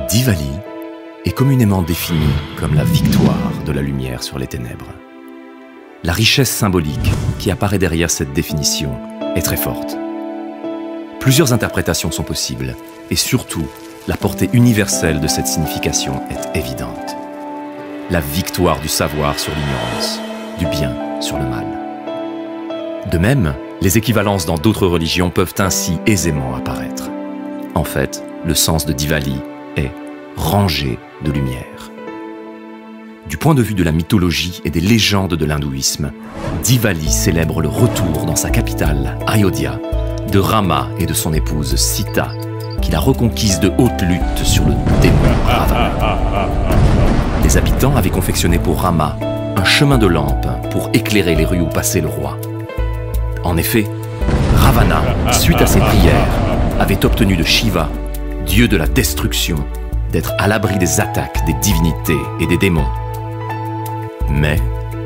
Diwali est communément définie comme la victoire de la lumière sur les ténèbres. La richesse symbolique qui apparaît derrière cette définition est très forte. Plusieurs interprétations sont possibles, et surtout, la portée universelle de cette signification est évidente. La victoire du savoir sur l'ignorance, du bien sur le mal. De même, les équivalences dans d'autres religions peuvent ainsi aisément apparaître. En fait, le sens de Diwali est « rangée de lumière ». Du point de vue de la mythologie et des légendes de l'hindouisme, Diwali célèbre le retour dans sa capitale, Ayodhya, de Rama et de son épouse Sita, qu'il a reconquise de haute lutte sur le démon Ravana. Les habitants avaient confectionné pour Rama un chemin de lampe pour éclairer les rues où passait le roi. En effet, Ravana, suite à ses prières, avait obtenu de Shiva, dieu de la destruction, d'être à l'abri des attaques des divinités et des démons. Mais,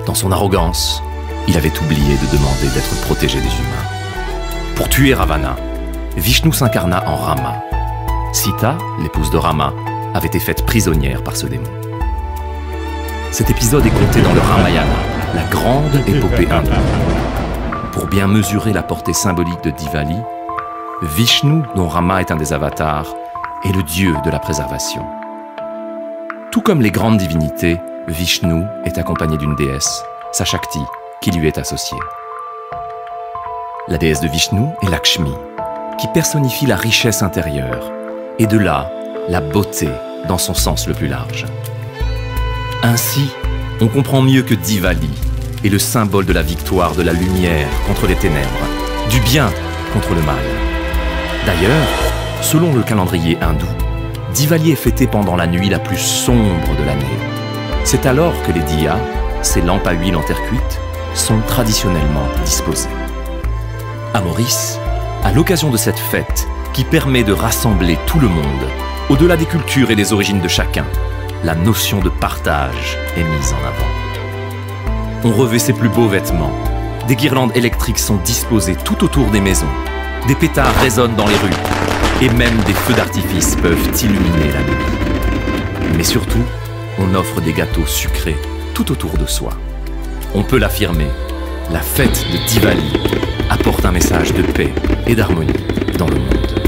dans son arrogance, il avait oublié de demander d'être protégé des humains. Pour tuer Ravana, Vishnu s'incarna en Rama. Sita, l'épouse de Rama, avait été faite prisonnière par ce démon. Cet épisode est conté dans le Ramayana, la grande épopée hindoue. Pour bien mesurer la portée symbolique de Diwali, Vishnu, dont Rama est un des avatars, est le dieu de la préservation. Tout comme les grandes divinités, Vishnu est accompagné d'une déesse, sa Shakti, qui lui est associée. La déesse de Vishnu est Lakshmi, qui personnifie la richesse intérieure, et de là, la beauté dans son sens le plus large. Ainsi, on comprend mieux que Diwali est le symbole de la victoire de la lumière contre les ténèbres, du bien contre le mal. D'ailleurs, selon le calendrier hindou, Diwali est fêté pendant la nuit la plus sombre de l'année. C'est alors que les diyas, ces lampes à huile en terre cuite, sont traditionnellement disposées. À Maurice, à l'occasion de cette fête qui permet de rassembler tout le monde, au-delà des cultures et des origines de chacun, la notion de partage est mise en avant. On revêt ses plus beaux vêtements, des guirlandes électriques sont disposées tout autour des maisons, des pétards résonnent dans les rues, et même des feux d'artifice peuvent illuminer la nuit. Mais surtout, on offre des gâteaux sucrés tout autour de soi. On peut l'affirmer, la fête de Diwali apporte un message de paix et d'harmonie dans le monde.